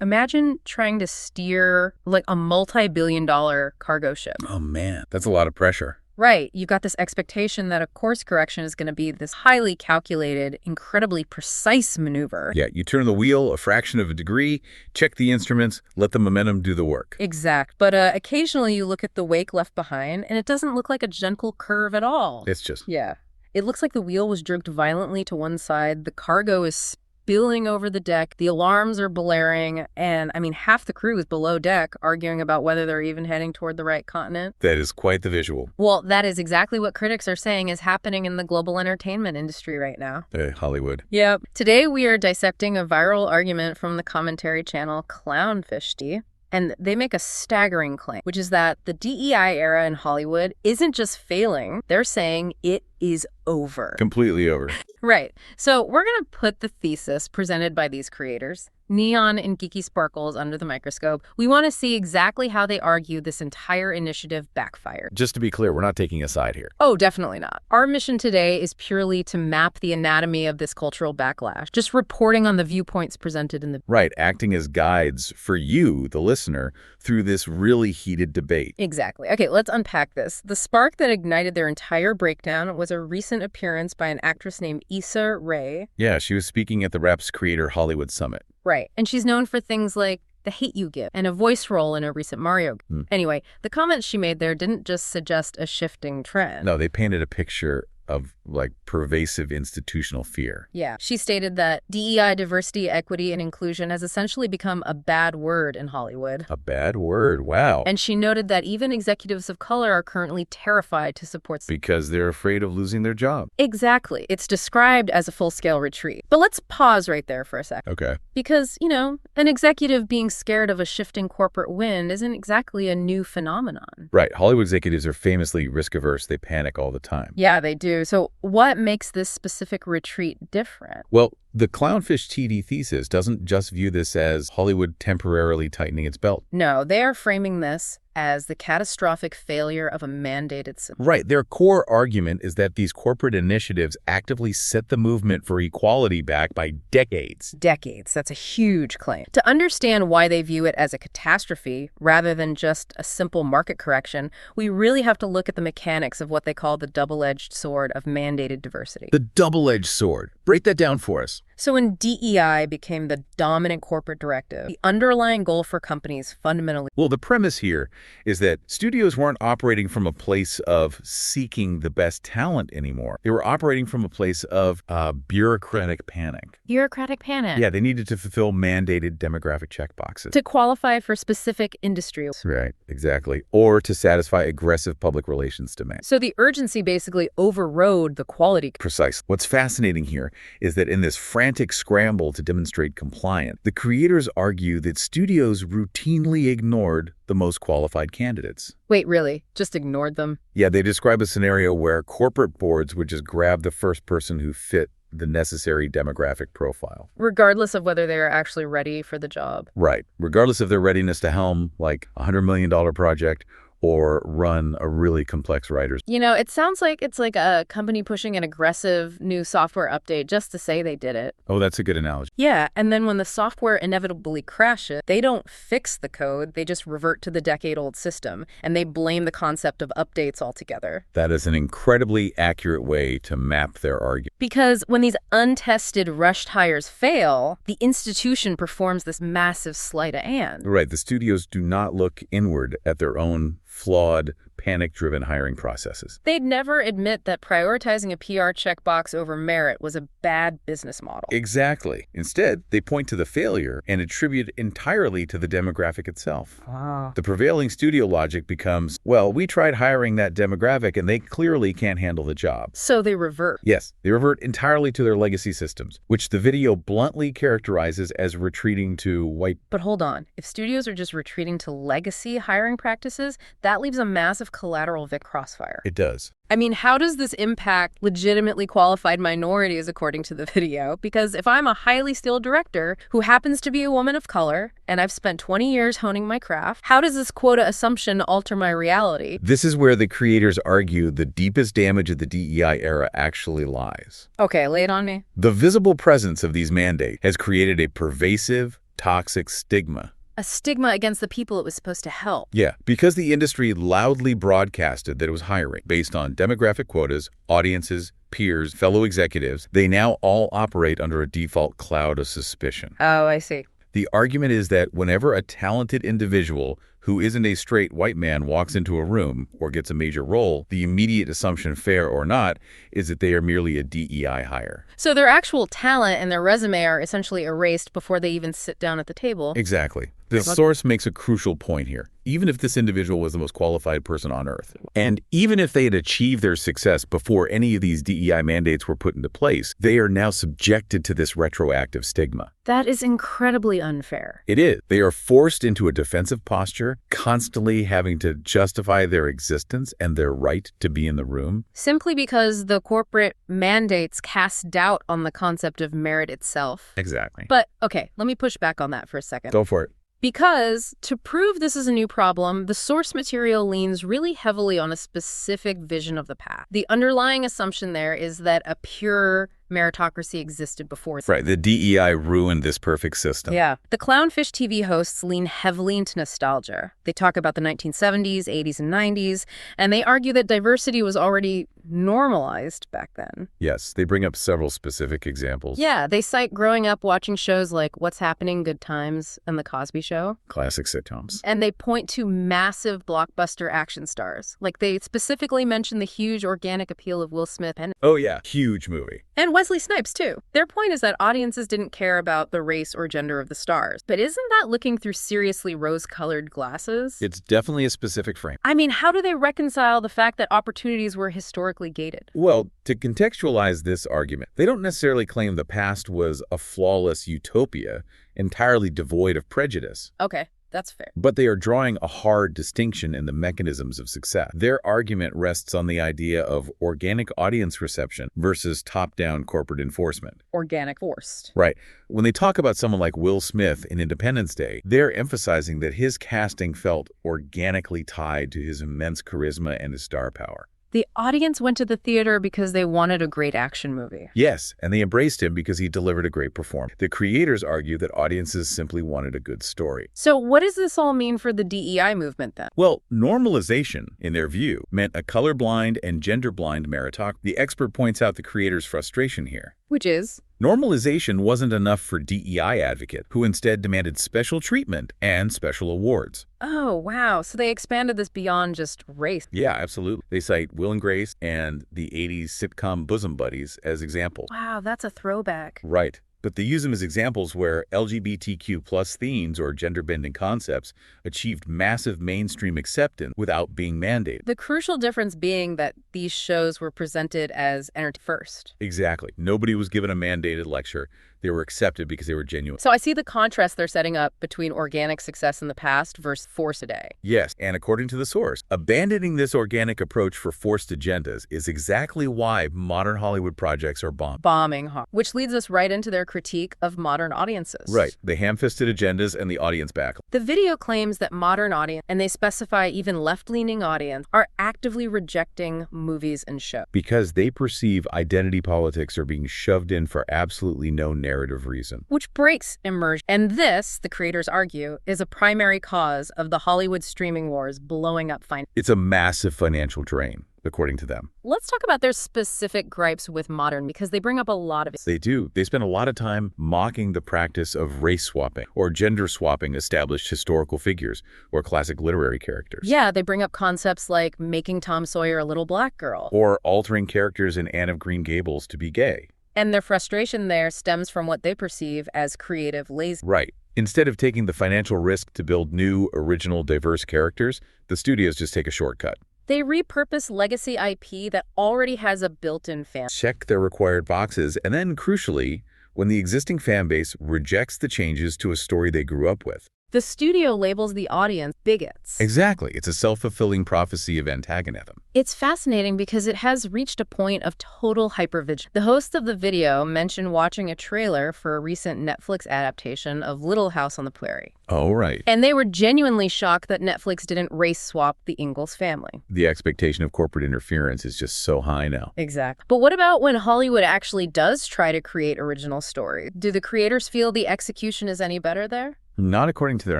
Imagine trying to steer like a multi-billion-dollar cargo ship. Oh, man, that's a lot of pressure. Right. You've got this expectation that a course correction is going to be this highly calculated, incredibly precise maneuver. Yeah, you turn the wheel a fraction of a degree, check the instruments, let the momentum do the work. Exact. But occasionally you look at the wake left behind, and it doesn't look like a gentle curve at all. It's just... Yeah. It looks like the wheel was jerked violently to one side. The cargo is spilling over the deck. The alarms are blaring. And, I mean, half the crew is below deck arguing about whether they're even heading toward the right continent. That is quite the visual. Well, that is exactly what critics are saying is happening in the global entertainment industry right now. Hollywood. Yep. Today we are dissecting a viral argument from the commentary channel Clownfish. And they make a staggering claim, which is that the DEI era in Hollywood isn't just failing. They're saying it is over. Completely over. Right. So we're going to put the thesis presented by these creators, Kneon and Geeky Sparkles, under the microscope. We want to see exactly how they argue this entire initiative backfired. Just to be clear, we're not taking a side here. Oh, definitely not. Our mission today is purely to map the anatomy of this cultural backlash, just reporting on the viewpoints presented in the... Right, acting as guides for you, the listener, through this really heated debate. Exactly. Okay, let's unpack this. The spark that ignited their entire breakdown was a recent appearance by an actress named Issa Rae. Yeah, she was speaking at the Rap's Creator Hollywood Summit. Right. And she's known for things like The Hate U Give and a voice role in a recent Mario game. Anyway, the comments she made there didn't just suggest a shifting trend. No, they painted a picture of, like, pervasive institutional fear. Yeah. She stated that DEI, diversity, equity, and inclusion has essentially become a bad word in Hollywood. A bad word? Wow. And she noted that even executives of color are currently terrified to support... Because they're afraid of losing their job. Exactly. It's described as a full-scale retreat. But let's pause right there for a sec. Okay. Because, you know, an executive being scared of a shifting corporate wind isn't exactly a new phenomenon. Right. Hollywood executives are famously risk-averse. They panic all the time. Yeah, they do. So what makes this specific retreat different? Well, the Clownfish TD thesis doesn't just view this as Hollywood temporarily tightening its belt. No, they are framing this as the catastrophic failure of a mandated system. Right. Their core argument is that these corporate initiatives actively set the movement for equality back by decades. Decades. That's a huge claim. To understand why they view it as a catastrophe rather than just a simple market correction, we really have to look at the mechanics of what they call the double-edged sword of mandated diversity. The double-edged sword. Break that down for us. So when DEI became the dominant corporate directive, the underlying goal for companies fundamentally... Well, the premise here is that studios weren't operating from a place of seeking the best talent anymore. They were operating from a place of bureaucratic panic. Bureaucratic panic. Yeah, they needed to fulfill mandated demographic checkboxes. To qualify for specific industries. Right, exactly. Or to satisfy aggressive public relations demands. So the urgency basically overrode the quality. Precisely. What's fascinating here is that in this frantic scramble to demonstrate compliance, the creators argue that studios routinely ignored the most qualified candidates. Wait, really? Just ignored them? Yeah, they describe a scenario where corporate boards would just grab the first person who fit the necessary demographic profile. Regardless of whether they're actually ready for the job. Right. Regardless of their readiness to helm, like, a $100 million project or run a really complex writer's. You know, it sounds like it's like a company pushing an aggressive new software update just to say they did it. Oh, that's a good analogy. Yeah, and then when the software inevitably crashes, they don't fix the code, they just revert to the decade-old system, and they blame the concept of updates altogether. That is an incredibly accurate way to map their argument. Because when these untested rushed hires fail, the institution performs this massive sleight of hand. Right, the studios do not look inward at their own flawed, panic-driven hiring processes. They'd never admit that prioritizing a PR checkbox over merit was a bad business model. Exactly. Instead, they point to the failure and attribute it entirely to the demographic itself. Wow. The prevailing studio logic becomes, well, we tried hiring that demographic and they clearly can't handle the job. So they revert. Yes, they revert entirely to their legacy systems, which the video bluntly characterizes as retreating to white. But hold on. If studios are just retreating to legacy hiring practices, that leaves a massive collateral crossfire. It does. I mean, how does this impact legitimately qualified minorities according to the video? Because if I'm a highly skilled director who happens to be a woman of color, and I've spent 20 years honing my craft, how does this quota assumption alter my reality? This is where the creators argue the deepest damage of the DEI era actually lies. Okay, lay it on me. The visible presence of these mandates has created a pervasive, toxic stigma. A stigma against the people it was supposed to help. Yeah, because the industry loudly broadcasted that it was hiring based on demographic quotas, audiences, peers, fellow executives, they now all operate under a default cloud of suspicion. Oh, I see. The argument is that whenever a talented individual who isn't a straight white man walks into a room or gets a major role, the immediate assumption, fair or not, is that they are merely a DEI hire. So their actual talent and their resume are essentially erased before they even sit down at the table. Exactly. The source makes a crucial point here. Even if this individual was the most qualified person on earth, and even if they had achieved their success before any of these DEI mandates were put into place, they are now subjected to this retroactive stigma. That is incredibly unfair. It is. They are forced into a defensive posture, constantly having to justify their existence and their right to be in the room. Simply because the corporate mandates cast doubt on the concept of merit itself. Exactly. But, okay, let me push back on that for a second. Go for it. Because to prove this is a new problem, the source material leans really heavily on a specific vision of the path. The underlying assumption there is that a pure meritocracy existed before. Right, the DEI ruined this perfect system. Yeah. The Clownfish TV hosts lean heavily into nostalgia. They talk about the 1970s, 80s, and 90s, and they argue that diversity was already normalized back then. Yes, they bring up several specific examples. Yeah, they cite growing up watching shows like What's Happening, Good Times, and The Cosby Show. Classic sitcoms. And they point to massive blockbuster action stars. Like they specifically mention the huge organic appeal of Will Smith and Oh yeah, huge movie. Wesley Snipes, too. Their point is that audiences didn't care about the race or gender of the stars. But isn't that looking through seriously rose-colored glasses? It's definitely a specific frame. I mean, how do they reconcile the fact that opportunities were historically gated? Well, to contextualize this argument, they don't necessarily claim the past was a flawless utopia, entirely devoid of prejudice. Okay. That's fair. But they are drawing a hard distinction in the mechanisms of success. Their argument rests on the idea of organic audience reception versus top-down corporate enforcement. Organic forced. Right. When they talk about someone like Will Smith in Independence Day, they're emphasizing that his casting felt organically tied to his immense charisma and his star power. The audience went to the theater because they wanted a great action movie. Yes, and they embraced him because he delivered a great performance. The creators argue that audiences simply wanted a good story. So what does this all mean for the DEI movement then? Well, normalization, in their view, meant a colorblind and gender-blind meritocracy. The expert points out the creators' frustration here. Which is? Normalization wasn't enough for DEI advocates, who instead demanded special treatment and special awards. Oh, wow. So they expanded this beyond just race. Yeah, absolutely. They cite Will and Grace and the 80s sitcom Bosom Buddies as examples. Wow, that's a throwback. Right. But they use them as examples where LGBTQ plus themes or gender-bending concepts achieved massive mainstream acceptance without being mandated. The crucial difference being that these shows were presented as entertainment first. Exactly. Nobody was given a mandated lecture. They were accepted because they were genuine. So I see the contrast they're setting up between organic success in the past versus forced today. Yes, and according to the source, abandoning this organic approach for forced agendas is exactly why modern Hollywood projects are bombing hard. Which leads us right into their critique of modern audiences. Right, the ham-fisted agendas and the audience backlash. The video claims that modern audience, and they specify even left-leaning audience, are actively rejecting movies and shows. Because they perceive identity politics are being shoved in for absolutely no narrative reason. Which breaks immersion. And this, the creators argue, is a primary cause of the Hollywood streaming wars blowing up financially. It's a massive financial drain, according to them. Let's talk about their specific gripes with modern, because they bring up a lot of it. They do. They spend a lot of time mocking the practice of race swapping or gender swapping established historical figures or classic literary characters. Yeah, they bring up concepts like making Tom Sawyer a little black girl. Or altering characters in Anne of Green Gables to be gay. And their frustration there stems from what they perceive as creative laziness. Right. Instead of taking the financial risk to build new, original, diverse characters, the studios just take a shortcut. They repurpose legacy IP that already has a built-in fan. Check their required boxes, and then, crucially, when the existing fan base rejects the changes to a story they grew up with, The studio labels the audience bigots. Exactly. It's a self-fulfilling prophecy of antagonism. It's fascinating because it has reached a point of total hypervigilance. The host of the video mentioned watching a trailer for a recent Netflix adaptation of Little House on the Prairie. Oh, right. And they were genuinely shocked that Netflix didn't race swap the Ingalls family. The expectation of corporate interference is just so high now. Exactly. But what about when Hollywood actually does try to create original stories? Do the creators feel the execution is any better there? Not according to their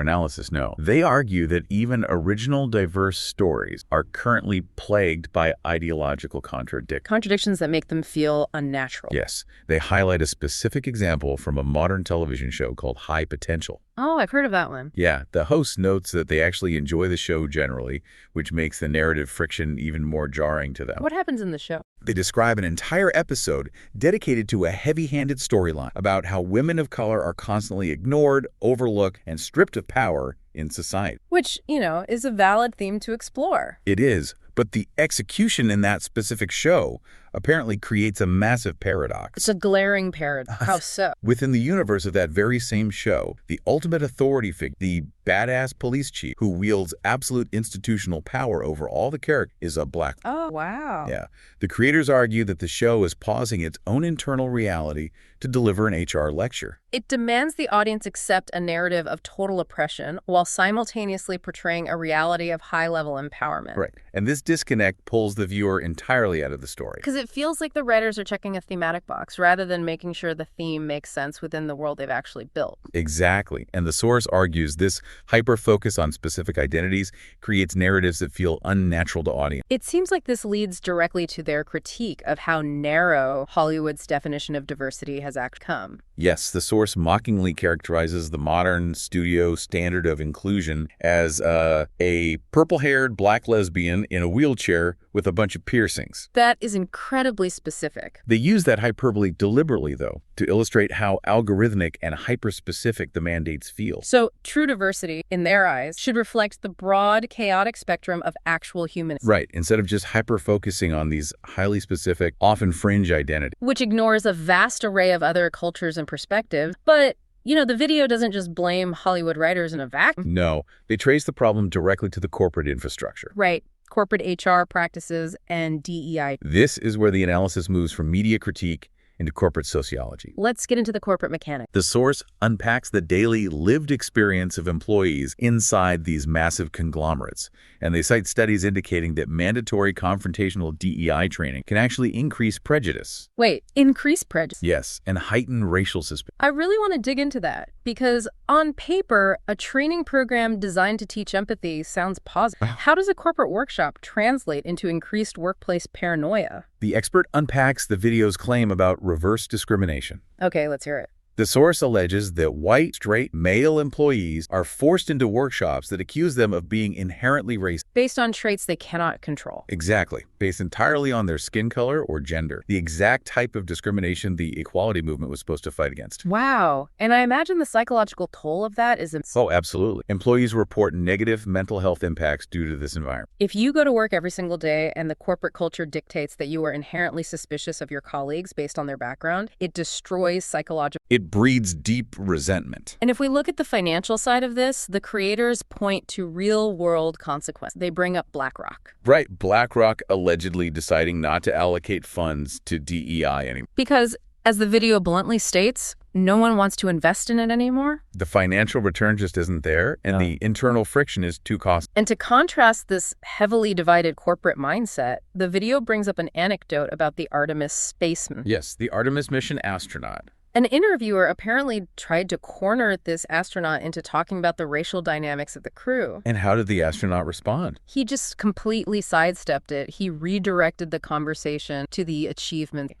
analysis, no. They argue that even original diverse stories are currently plagued by ideological contradictions. Contradictions that make them feel unnatural. Yes. They highlight a specific example from a modern television show called High Potential. Oh, I've heard of that one. Yeah, the host notes that they actually enjoy the show generally, which makes the narrative friction even more jarring to them. What happens in the show? They describe an entire episode dedicated to a heavy-handed storyline about how women of color are constantly ignored, overlooked, and stripped of power in society. Which, is a valid theme to explore. It is, but the execution in that specific show apparently creates a massive paradox. It's a glaring paradox. How so? Within the universe of that very same show, the ultimate authority figure, the badass police chief who wields absolute institutional power over all the characters, is a black. Oh, wow. Yeah. The creators argue that the show is pausing its own internal reality to deliver an HR lecture. It demands the audience accept a narrative of total oppression while simultaneously portraying a reality of high-level empowerment. Right. And this disconnect pulls the viewer entirely out of the story. Because it feels like the writers are checking a thematic box rather than making sure the theme makes sense within the world they've actually built. Exactly. And the source argues this hyper-focus on specific identities creates narratives that feel unnatural to audience. It seems like this leads directly to their critique of how narrow Hollywood's definition of diversity has actually come. Yes, the source mockingly characterizes the modern studio standard of inclusion as a purple-haired black lesbian in a wheelchair with a bunch of piercings. That is incredibly specific. They use that hyperbole deliberately, though, to illustrate how algorithmic and hyper-specific the mandates feel. So, true diversity, in their eyes, should reflect the broad, chaotic spectrum of actual humans. Right, instead of just hyper-focusing on these highly specific, often fringe identities. Which ignores a vast array of other cultures and perspectives. But the video doesn't just blame Hollywood writers in a vacuum. No, they trace the problem directly to the corporate infrastructure. Right. Corporate HR practices and DEI. This is where the analysis moves from media critique into corporate sociology. Let's get into the corporate mechanics. The source unpacks the daily lived experience of employees inside these massive conglomerates, and they cite studies indicating that mandatory confrontational DEI training can actually increase prejudice. Wait, increase prejudice? Yes, and heighten racial suspicion. I really want to dig into that because on paper, a training program designed to teach empathy sounds positive. How does a corporate workshop translate into increased workplace paranoia? The expert unpacks the video's claim about reverse discrimination. Okay, let's hear it. The source alleges that white, straight, male employees are forced into workshops that accuse them of being inherently racist. Based on traits they cannot control. Exactly. Based entirely on their skin color or gender. The exact type of discrimination the equality movement was supposed to fight against. Wow. And I imagine the psychological toll of that is immense. Oh, absolutely. Employees report negative mental health impacts due to this environment. If you go to work every single day and the corporate culture dictates that you are inherently suspicious of your colleagues based on their background, it destroys psychological. It breeds deep resentment. And if we look at the financial side of this, the creators point to real-world consequences. They bring up BlackRock. Right. BlackRock allegedly deciding not to allocate funds to DEI anymore. Because, as the video bluntly states, no one wants to invest in it anymore. The financial return just isn't there, and the internal friction is too costly. And to contrast this heavily divided corporate mindset, the video brings up an anecdote about the Artemis spaceman. Yes, the Artemis mission astronaut. An interviewer apparently tried to corner this astronaut into talking about the racial dynamics of the crew. And how did the astronaut respond? He just completely sidestepped it. He redirected the conversation to the achievement.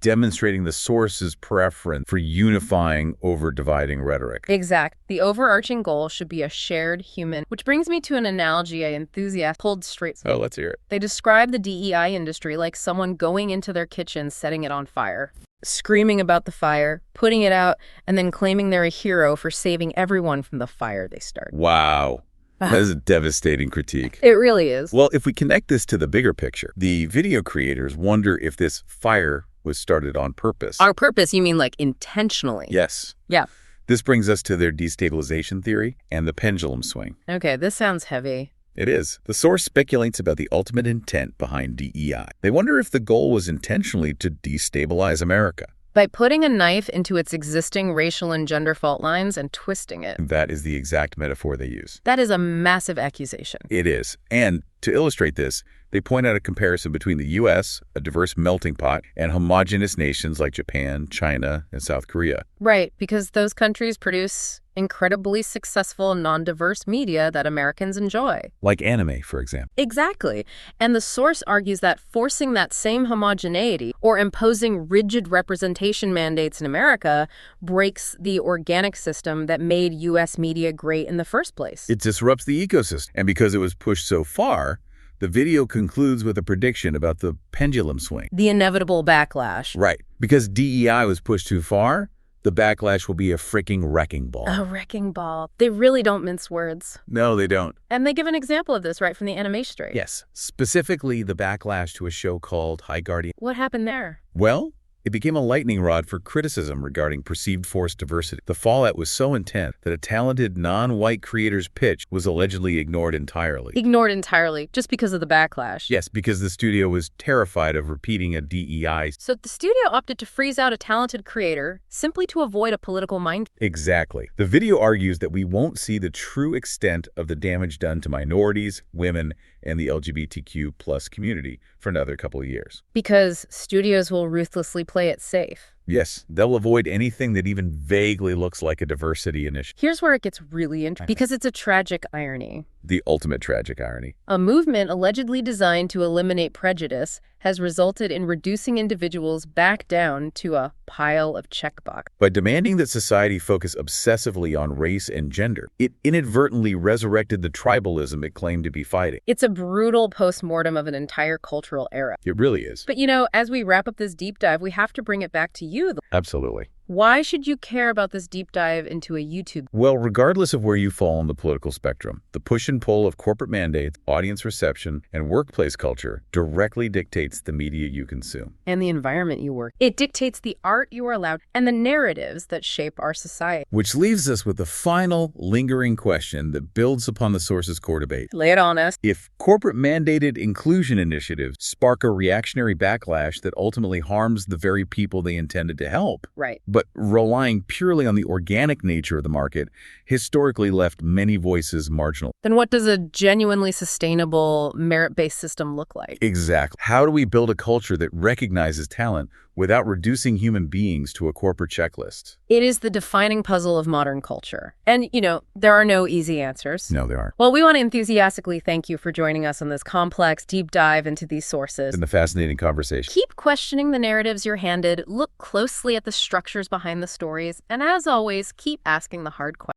Demonstrating the source's preference for unifying over dividing rhetoric. Exact. The overarching goal should be a shared human, which brings me to an analogy I enthusiastically pulled straight. Oh, let's hear it. They describe the DEI industry like someone going into their kitchen, setting it on fire, screaming about the fire, putting it out, and then claiming they're a hero for saving everyone from the fire they started. Wow. That is a devastating critique. It really is. Well, if we connect this to the bigger picture, the video creators wonder if this fire was started on purpose. On purpose, you mean like intentionally? Yes. Yeah. This brings us to their destabilization theory and the pendulum swing. Okay, this sounds heavy. It is. The source speculates about the ultimate intent behind DEI. They wonder if the goal was intentionally to destabilize America. By putting a knife into its existing racial and gender fault lines and twisting it. That is the exact metaphor they use. That is a massive accusation. It is. And to illustrate this, they point out a comparison between the U.S., a diverse melting pot, and homogenous nations like Japan, China, and South Korea. Right, because those countries produce incredibly successful, non-diverse media that Americans enjoy. Like anime, for example. Exactly. And the source argues that forcing that same homogeneity or imposing rigid representation mandates in America breaks the organic system that made U.S. media great in the first place. It disrupts the ecosystem. And because it was pushed so far, the video concludes with a prediction about the pendulum swing. The inevitable backlash. Right. Because DEI was pushed too far, the backlash will be a freaking wrecking ball. A wrecking ball. They really don't mince words. No, they don't. And they give an example of this right from the animation straight. Yes. Specifically, the backlash to a show called High Guardian. What happened there? Well, it became a lightning rod for criticism regarding perceived forced diversity. The fallout was so intense that a talented non-white creator's pitch was allegedly ignored entirely. Ignored entirely, just because of the backlash. Yes, because the studio was terrified of repeating a DEI. So the studio opted to freeze out a talented creator simply to avoid a political mind. Exactly. The video argues that we won't see the true extent of the damage done to minorities, women, and the LGBTQ plus community for another couple of years. Because studios will ruthlessly play it safe. Yes, they'll avoid anything that even vaguely looks like a diversity initiative. Here's where it gets really interesting, because it's a tragic irony. The ultimate tragic irony. A movement allegedly designed to eliminate prejudice has resulted in reducing individuals back down to a pile of checkbox. By demanding that society focus obsessively on race and gender, it inadvertently resurrected the tribalism it claimed to be fighting. It's a brutal postmortem of an entire cultural era. It really is. But you know, as we wrap up this deep dive, we have to bring it back to you. Absolutely. Why should you care about this deep dive into a YouTube? Well, regardless of where you fall on the political spectrum, the push and pull of corporate mandates, audience reception, and workplace culture directly dictates the media you consume. And the environment you work. It dictates the art you are allowed and the narratives that shape our society. Which leaves us with the final lingering question that builds upon the source's core debate. Lay it on us. If corporate mandated inclusion initiatives spark a reactionary backlash that ultimately harms the very people they intended to help, right, but relying purely on the organic nature of the market historically left many voices marginal. Then what does a genuinely sustainable, merit-based system look like? Exactly. How do we build a culture that recognizes talent without reducing human beings to a corporate checklist? It is the defining puzzle of modern culture. And, you know, there are no easy answers. No, there aren't. Well, we want to enthusiastically thank you for joining us on this complex, deep dive into these sources. And the fascinating conversation. Keep questioning the narratives you're handed, look closely at the structures behind the stories, and as always, keep asking the hard questions.